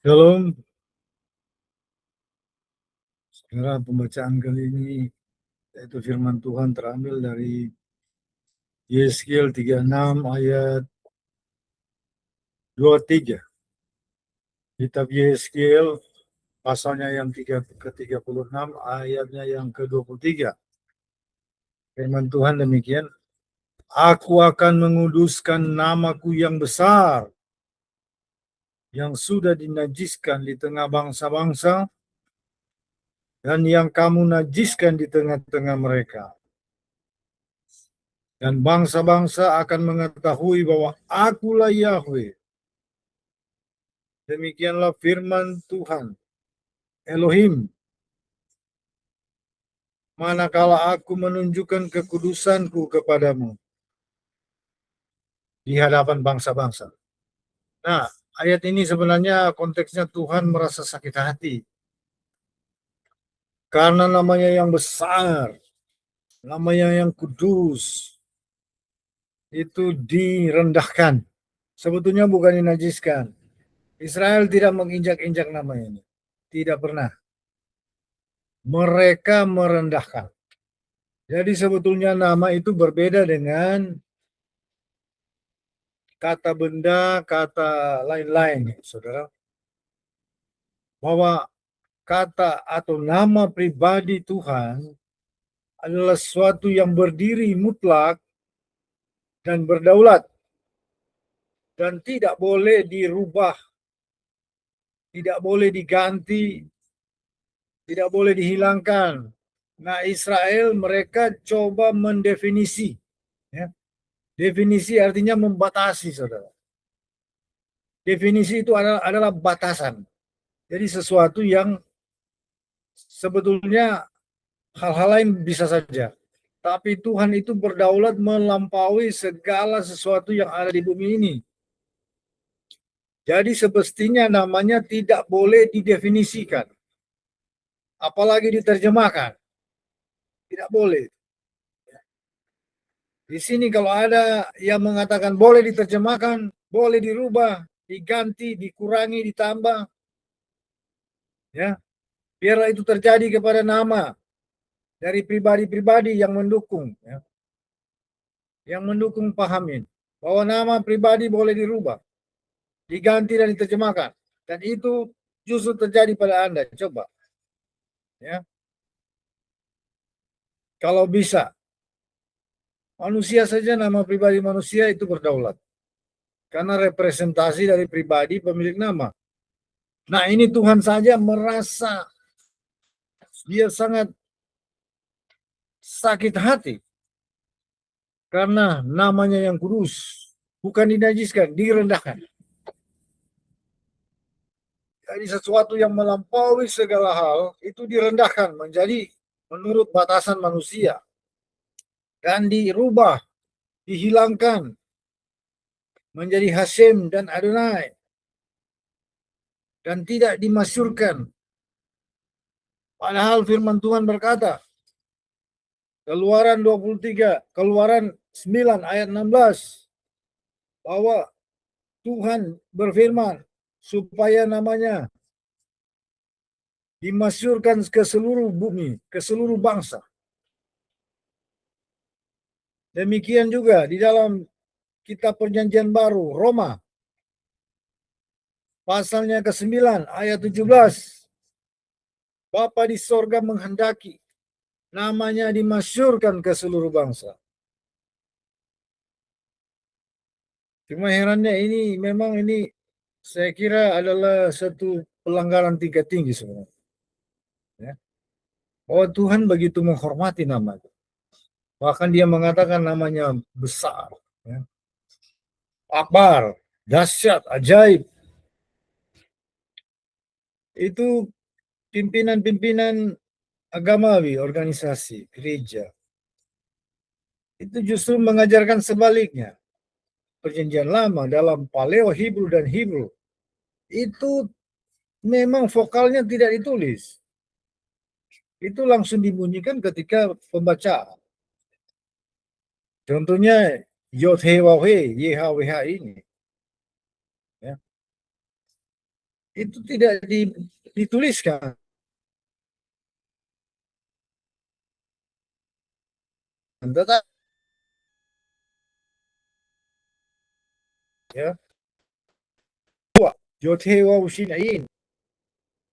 Shalom, saudara. Pembacaan kali ini yaitu firman Tuhan terambil dari Yeskiel 36 ayat 23. Kitab Yeskiel pasalnya yang ke-36 ayatnya yang ke-23. Firman Tuhan demikian, Aku akan menguduskan namaku yang besar yang sudah dinajiskan di tengah bangsa-bangsa dan yang kamu najiskan di tengah-tengah mereka. Dan bangsa-bangsa akan mengetahui bahwa Akulah Yahweh. Demikianlah firman Tuhan, Elohim. Manakala aku menunjukkan kekudusanku kepadamu di hadapan bangsa-bangsa. Nah, ayat ini sebenarnya konteksnya Tuhan merasa sakit hati. Karena namanya yang besar, namanya yang kudus, itu direndahkan. Sebetulnya bukan dinajiskan. Israel tidak menginjak-injak nama ini. Tidak pernah. Mereka merendahkan. Jadi sebetulnya nama itu berbeda dengan kata benda, kata lain-lain, saudara. Bahwa kata atau nama pribadi Tuhan adalah sesuatu yang berdiri mutlak dan berdaulat dan tidak boleh dirubah, tidak boleh diganti, tidak boleh dihilangkan. Nah, Israel mereka coba mendefinisi. Ya. Definisi artinya membatasi, saudara. Definisi itu adalah batasan. Jadi sesuatu yang sebetulnya hal-hal lain bisa saja. Tapi Tuhan itu berdaulat melampaui segala sesuatu yang ada di bumi ini. Jadi semestinya namanya tidak boleh didefinisikan. Apalagi diterjemahkan. Tidak boleh. Di sini kalau ada yang mengatakan boleh diterjemahkan, boleh dirubah, diganti, dikurangi, ditambah. Ya, biarlah itu terjadi kepada nama dari pribadi-pribadi yang mendukung. Ya. Yang mendukung pahamin bahwa nama pribadi boleh dirubah, diganti dan diterjemahkan. Dan itu justru terjadi pada Anda. Coba. Ya. Kalau bisa. Manusia saja, nama pribadi manusia itu berdaulat. Karena representasi dari pribadi pemilik nama. Nah, ini Tuhan saja merasa dia sangat sakit hati. Karena namanya yang kudus. Bukan dinajiskan, direndahkan. Jadi sesuatu yang melampaui segala hal itu direndahkan menjadi menurut batasan manusia dan dirubah, dihilangkan menjadi Hashem dan Adonai dan tidak dimasyurkan. Padahal firman Tuhan berkata, Keluaran 23, Keluaran 9 ayat 16, bahwa Tuhan berfirman supaya namanya dimasyurkan ke seluruh bumi, ke seluruh bangsa. Demikian juga di dalam Kitab Perjanjian Baru, Roma, pasalnya ke-9 ayat 17. Bapa di sorga menghendaki namanya dimasyurkan ke seluruh bangsa. Cuma herannya ini memang ini saya kira adalah satu pelanggaran tingkat tinggi sebenarnya. Ya. Bahwa Tuhan begitu menghormati nama itu. Bahkan dia mengatakan namanya besar. Ya. Akbar, dahsyat, ajaib. Itu pimpinan-pimpinan agamawi, organisasi, gereja. Itu justru mengajarkan sebaliknya. Perjanjian Lama dalam Paleo Hebrew dan Hebrew itu memang vokalnya tidak ditulis. Itu langsung dibunyikan ketika pembacaan. Contohnya Yod He Waw He, YHWH ini. Ya. itu tidak dituliskan. Tetapi ya, Yotewa Ushinain,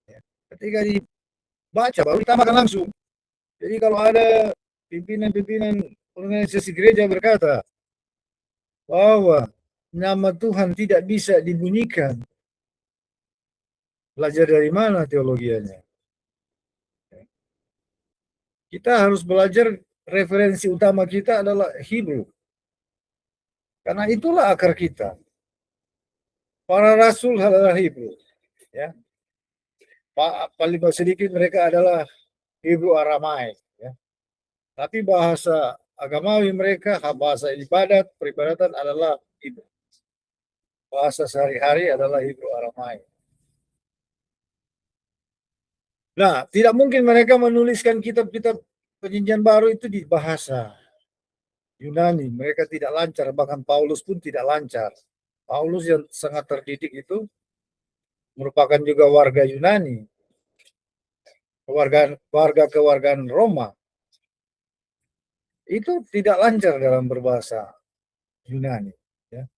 ya, ketika dibaca baru ditambahkan langsung. Jadi kalau ada pimpinan-pimpinan organisasi gereja berkata bahwa nama Tuhan tidak bisa dibunyikan, belajar dari mana teologianya? Kita harus belajar, referensi utama kita adalah Hebrew. Karena itulah akar kita. Para rasul adalah Hebrew. Ya. Paling sedikit mereka adalah Hebrew Aramaik. Ya. Tapi bahasa agamawi mereka, bahasa ibadat, peribadatan adalah Hebrew. Bahasa sehari-hari adalah Hebrew Aramaik. Nah, tidak mungkin mereka menuliskan kitab-kitab perjanjian baru itu di bahasa Yunani. Mereka tidak lancar, bahkan Paulus pun tidak lancar. Paulus yang sangat terdidik itu merupakan juga warga Yunani, kewargaan Roma. Itu tidak lancar dalam berbahasa Yunani. Ya.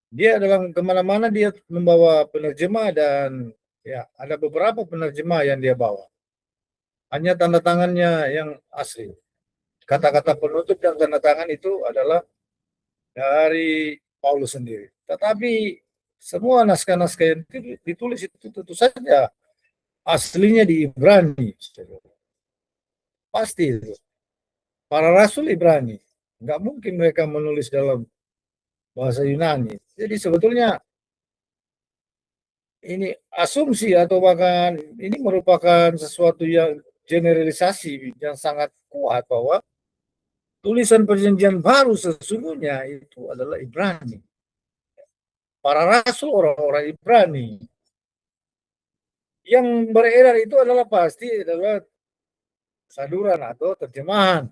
Dia dalam kemana-mana dia membawa penerjemah dan ya ada beberapa penerjemah yang dia bawa. Hanya tanda tangannya yang asli. Kata-kata penutup dan tanda tangan itu adalah dari Paulus sendiri. Tetapi semua naskah-naskah yang ditulis itu tentu saja aslinya di Ibrani. Pasti itu. Para rasul Ibrani. Nggak mungkin mereka menulis dalam bahasa Yunani. Jadi sebetulnya ini asumsi atau bahkan ini merupakan sesuatu yang generalisasi yang sangat kuat bahwa tulisan perjanjian baru sesungguhnya itu adalah Ibrani. Para rasul orang-orang Ibrani. Yang beredar itu adalah pasti adalah saduran atau terjemahan.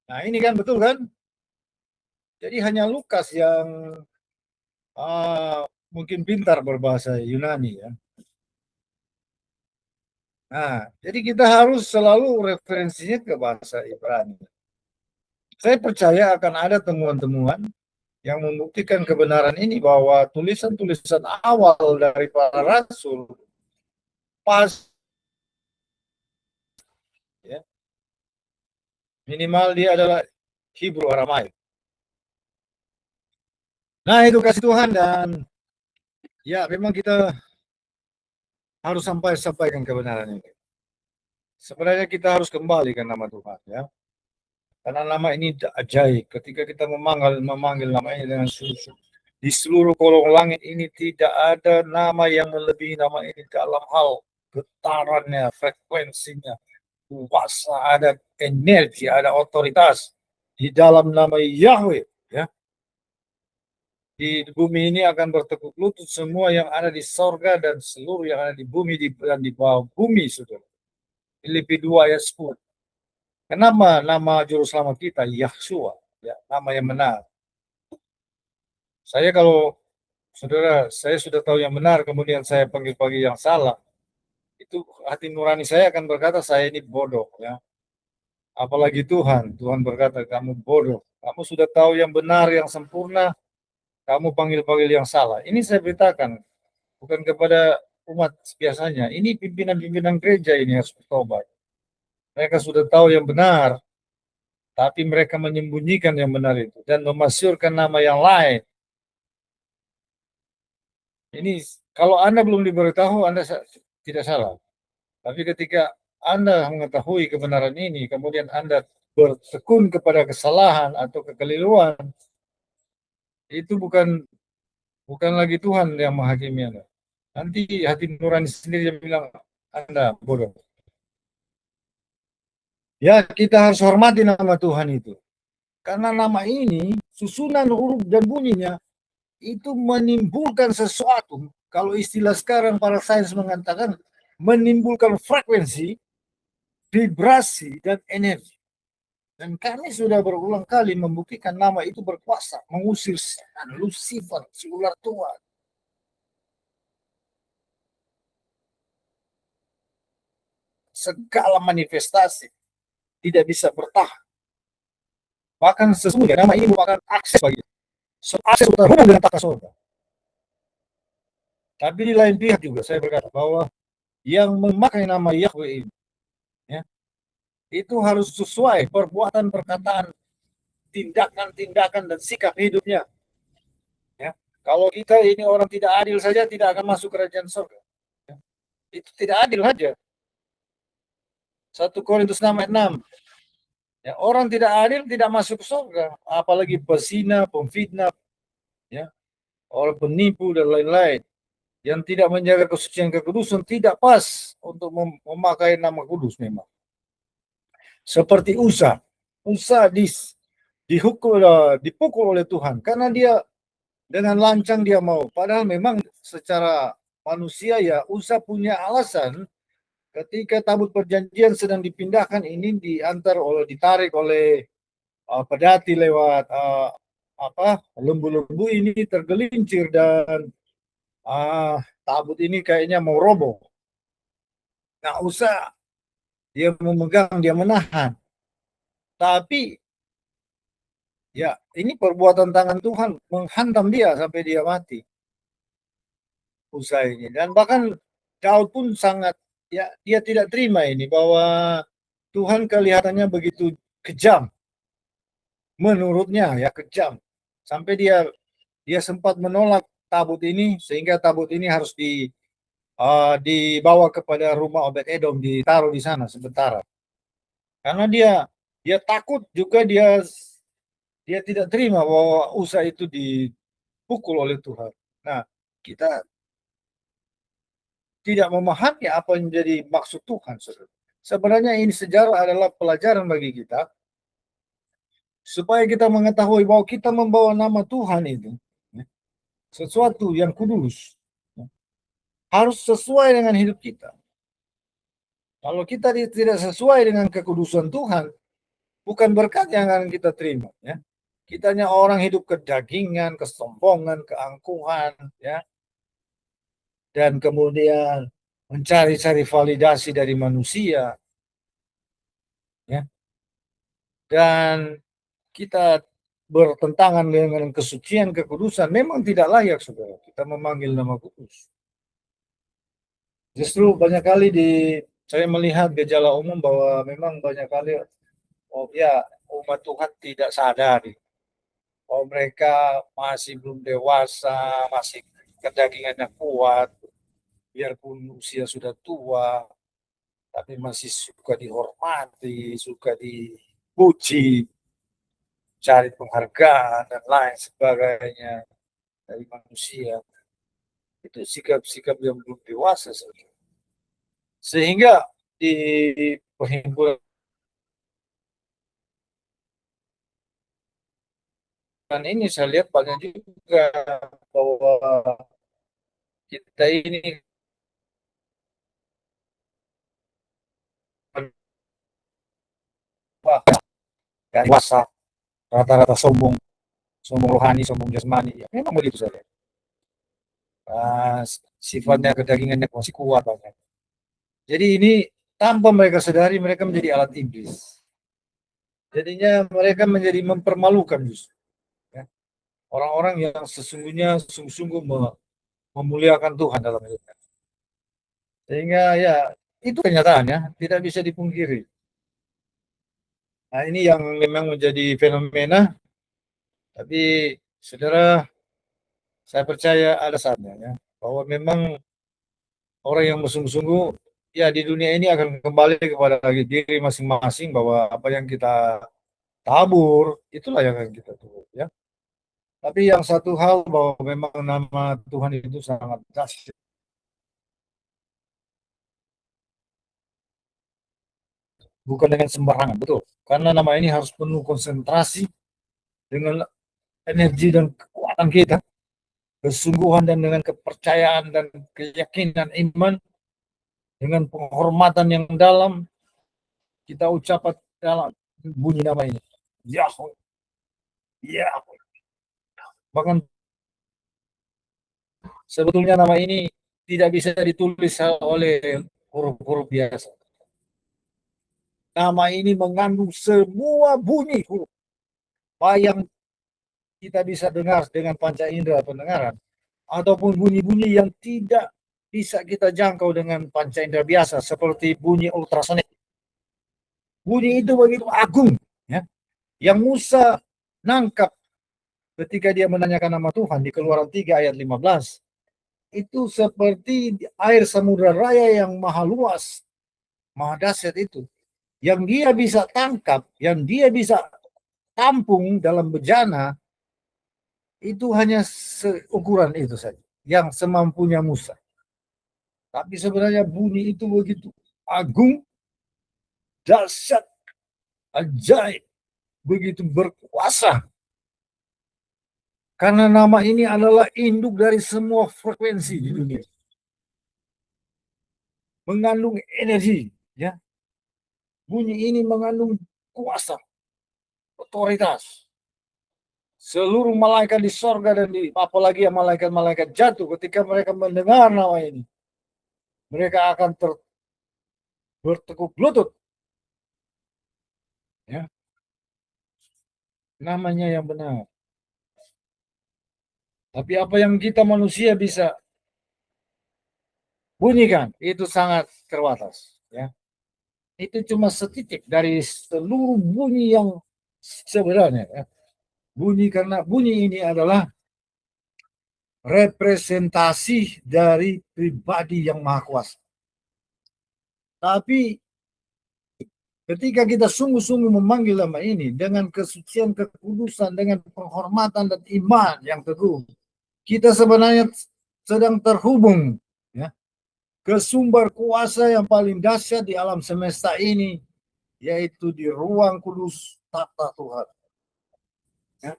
Nah ini kan betul kan? Jadi hanya Lukas yang mungkin pintar berbahasa Yunani ya. Nah, jadi kita harus selalu referensinya ke bahasa Ibrani. Saya percaya akan ada temuan-temuan yang membuktikan kebenaran ini bahwa tulisan-tulisan awal dari para rasul pas ya, minimal dia adalah Hebrew Aramaik. Nah, itu kasih Tuhan dan ya memang kita harus sampaikan kebenaran ini. Sebenarnya kita harus kembali ke nama Tuhan ya. Karena nama ini ajaib. Ketika kita memanggil nama ini dengan sungguh, di seluruh kolong langit ini tidak ada nama yang melebihi nama ini dalam hal getarannya, frekuensinya, kuasa, ada energi, ada otoritas di dalam nama Yahweh. Ya. Di bumi ini akan bertekuk lutut semua yang ada di sorga dan seluruh yang ada di bumi dan di bawah bumi, saudara. Filipi 2 ayat 10. Kenapa nama juru selamat kita Yahshua? Ya, nama yang benar. Saya kalau saudara, saya sudah tahu yang benar, kemudian saya panggil-panggil yang salah, itu hati nurani saya akan berkata saya ini bodoh ya. Apalagi Tuhan, Tuhan berkata kamu bodoh. Kamu sudah tahu yang benar, yang sempurna, kamu panggil-panggil yang salah. Ini saya beritakan bukan kepada umat biasanya. Ini pimpinan-pimpinan gereja ini harus bertobat. Mereka sudah tahu yang benar, tapi mereka menyembunyikan yang benar itu dan memasyurkan nama yang lain. Ini kalau Anda belum diberitahu, Anda tidak salah. Tapi ketika Anda mengetahui kebenaran ini, kemudian Anda bertekun kepada kesalahan atau kekeliruan, itu bukan lagi Tuhan yang menghakimi Anda. Nanti hati nurani sendiri yang bilang Anda bodoh. Ya, kita harus hormati nama Tuhan itu. Karena nama ini, susunan huruf dan bunyinya, itu menimbulkan sesuatu. Kalau istilah sekarang para sains mengatakan, menimbulkan frekuensi, vibrasi, dan energi. Dan kami sudah berulang kali membuktikan nama itu berkuasa, mengusir setan, Lucifer, si ular tua. segala manifestasi tidak bisa bertahan. Bahkan sesungguhnya nama ini merupakan akses bagi akses terhubung dengan tata surga. Tapi di lain pihak juga saya berkata bahwa yang memakai nama Yahweh ini, ya, itu harus sesuai perbuatan, perkataan, tindakan-tindakan dan sikap hidupnya. Ya. Kalau kita ini orang tidak adil saja tidak akan masuk kerajaan surga. Ya. Itu tidak adil saja. 1 Korintus 6:6. Ya, orang tidak adil tidak masuk surga, apalagi pezina, pemfitnah, ya, orang penipu dan lain-lain yang tidak menjaga kesucian kekudusan tidak pas untuk memakai nama kudus memang. Seperti Usa dipukul oleh Tuhan karena dia dengan lancang dia mau. Padahal memang secara manusia ya Usa punya alasan ketika tabut perjanjian sedang dipindahkan ini ditarik oleh pedati lewat lembu-lembu ini tergelincir dan tabut ini kayaknya mau roboh. Nah, Usa dia memegang, dia menahan. Tapi ya ini perbuatan tangan Tuhan menghantam dia sampai dia mati. Usa ini. Dan bahkan Daud pun sangat ya dia tidak terima ini bahwa Tuhan kelihatannya begitu kejam. Menurutnya ya kejam. Sampai dia sempat menolak tabut ini sehingga tabut ini harus dibawa kepada rumah Obed Edom, ditaruh di sana sementara. Karena dia takut juga dia tidak terima bahwa Usa itu dipukul oleh Tuhan. Nah, kita tidak memahami apa yang menjadi maksud Tuhan. Sebenarnya ini sejarah adalah pelajaran bagi kita supaya kita mengetahui bahwa kita membawa nama Tuhan itu sesuatu yang kudus harus sesuai dengan hidup kita. Kalau kita tidak sesuai dengan kekudusan Tuhan, bukan berkat yang akan kita terima. Ya. Kita hanya orang hidup kedagingan, kesombongan, keangkuhan, ya, dan kemudian mencari-cari validasi dari manusia, ya, dan kita bertentangan dengan kesucian, kekudusan, memang tidak layak, saudara, kita memanggil nama kudus. Justru banyak kali saya melihat gejala umum bahwa memang banyak kali umat Tuhan tidak sadar bahwa mereka masih belum dewasa, masih kedagingannya kuat, biarpun usia sudah tua, tapi masih suka dihormati, suka dipuji, cari penghargaan dan lain sebagainya dari manusia. Itu sikap-sikap yang belum dewasa saja. Sehingga di perhimpunan ini saya lihat banyak juga bahwa kita ini dewasa, rata-rata sombong rohani, sombong jasmani, ya memang begitu saja. Sifatnya kedagingannya masih kuat banyak. Jadi ini tanpa mereka sadari mereka menjadi alat iblis. Jadinya mereka menjadi mempermalukan justru. Ya. Orang-orang yang sesungguhnya sungguh-sungguh memuliakan Tuhan dalam hidupnya. Sehingga ya itu kenyataannya tidak bisa dipungkiri. Nah ini yang memang menjadi fenomena. Tapi saudara, saya percaya ada saatnya ya bahwa memang orang yang bersungguh-sungguh ya di dunia ini akan kembali kepada diri masing-masing bahwa apa yang kita tabur itulah yang akan kita tubuh ya. Tapi yang satu hal bahwa memang nama Tuhan itu sangat dahsyat. Bukan dengan sembarangan, betul. Karena nama ini harus penuh konsentrasi dengan energi dan kekuatan kita, kesungguhan dan dengan kepercayaan dan keyakinan iman, dengan penghormatan yang dalam, kita ucapkan dalam bunyi nama ini. Yahweh. Yahweh. Bahkan sebetulnya nama ini tidak bisa ditulis oleh huruf-huruf biasa. Nama ini mengandung semua bunyi huruf yang kita bisa dengar dengan panca indera pendengaran, ataupun bunyi-bunyi yang tidak bisa kita jangkau dengan panca indera biasa, seperti bunyi ultrasonik. Bunyi itu begitu agung, ya, yang Musa nangkap ketika dia menanyakan nama Tuhan di Keluaran 3 ayat 15. Itu seperti air samudra raya yang maha luas, maha dahsyat itu, yang dia bisa tangkap, yang dia bisa tampung dalam bejana, itu hanya seukuran itu saja, yang semampunya Musa. Tapi sebenarnya bunyi itu begitu agung, dahsyat, ajaib, begitu berkuasa. Karena nama ini adalah induk dari semua frekuensi di dunia. Mengandung energi, ya. Bunyi ini mengandung kuasa, otoritas. Seluruh malaikat di sorga dan di apalagi yang malaikat-malaikat jatuh ketika mereka mendengar nama ini, mereka akan bertekuk lutut, ya, namanya yang benar. Tapi apa yang kita manusia bisa bunyikan itu sangat terbatas, ya. Itu cuma setitik dari seluruh bunyi yang sebenarnya, ya. Bunyi, karena bunyi ini adalah representasi dari pribadi yang maha kuasa. Tapi ketika kita sungguh-sungguh memanggil nama ini dengan kesucian, kekudusan, dengan penghormatan dan iman yang teguh, kita sebenarnya sedang terhubung, ya, ke sumber kuasa yang paling dahsyat di alam semesta ini, yaitu di ruang kudus tata Tuhan. Ya.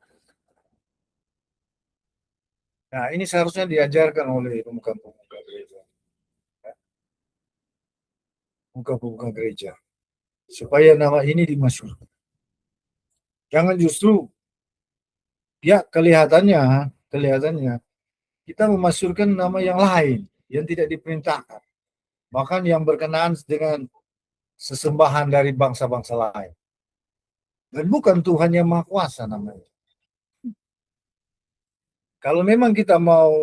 Nah, ini seharusnya diajarkan oleh pemuka-pemuka gereja, ya, pemuka-pemuka gereja, supaya nama ini dimasyhurkan. Jangan justru, ya, kelihatannya kita memasyhurkan nama yang lain yang tidak diperintahkan, bahkan yang berkenaan dengan sesembahan dari bangsa-bangsa lain, dan bukan Tuhan yang Maha Kuasa namanya. Kalau memang kita mau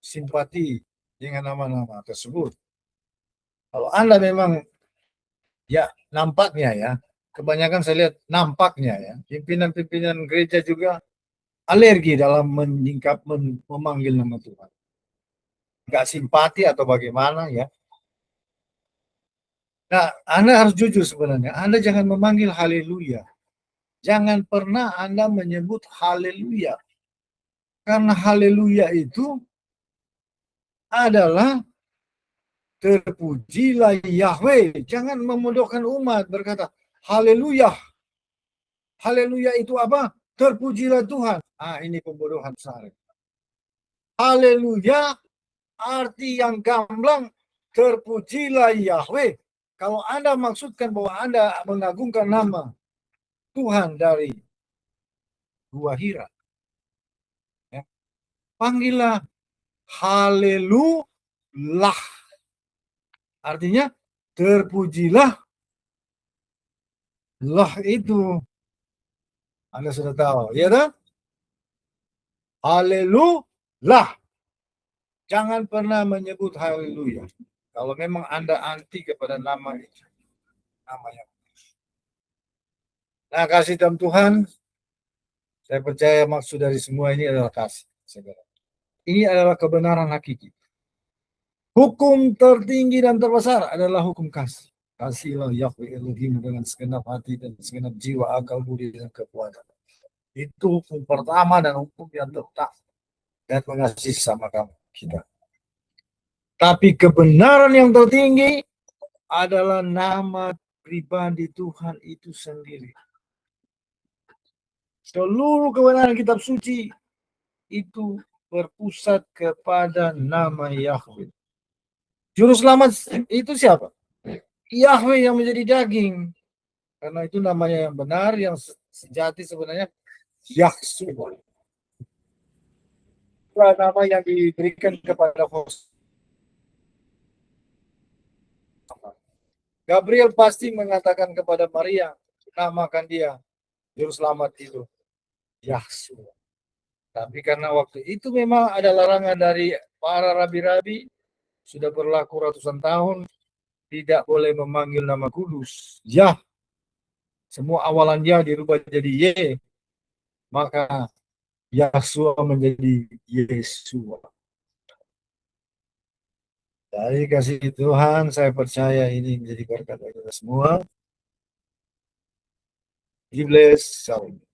simpati dengan nama-nama tersebut, kalau Anda memang, ya, nampaknya, ya, kebanyakan saya lihat nampaknya, ya, pimpinan-pimpinan gereja juga alergi dalam memanggil nama Tuhan. Nggak simpati atau bagaimana, ya. Nah, Anda harus jujur sebenarnya. Anda jangan memanggil haleluya. Jangan pernah Anda menyebut haleluya. Karena haleluya itu adalah terpujilah Yahweh. Jangan memodokkan umat berkata haleluya. Haleluya itu apa? Terpujilah Tuhan. Ah, ini pembodohan besar. Haleluya arti yang gamblang, terpujilah Yahweh. Kalau Anda maksudkan bahwa Anda mengagungkan nama Tuhan dari Gua Hira, ya, panggillah haleluya. Artinya terpujilah, lah itu Anda sudah tahu, ya kan? Haleluya. Jangan pernah menyebut haleluya. Kalau memang Anda anti kepada nama itu, namanya. Nah, kasih dalam Tuhan, saya percaya maksud dari semua ini adalah kasih. Ini adalah kebenaran hakiki. Hukum tertinggi dan terbesar adalah hukum kasih. Kasihlah Yahweh Elohim dengan segenap hati dan segenap jiwa, akal, budi, dan kekuatan. Itu hukum pertama dan hukum yang tetap, dan mengasihi sama kamu kita. Tapi kebenaran yang tertinggi adalah nama pribadi Tuhan itu sendiri. Seluruh kebenaran kitab suci itu berpusat kepada nama Yahweh. Juru selamat itu siapa? Yahweh yang menjadi daging. Karena itu namanya yang benar, yang sejati sebenarnya Yahshua. Nama yang diberikan kepada host. Gabriel pasti mengatakan kepada Maria, namakan dia juru selamat itu Yahshua. Tapi karena waktu itu memang ada larangan dari para rabi-rabi, sudah berlaku ratusan tahun, tidak boleh memanggil nama kudus. Ya, semua awalan ya dirubah jadi ye. Maka Yahshua menjadi Yesua. Dari kasih Tuhan, saya percaya ini menjadi berkat bagi kita semua. Be blessed. Shalom.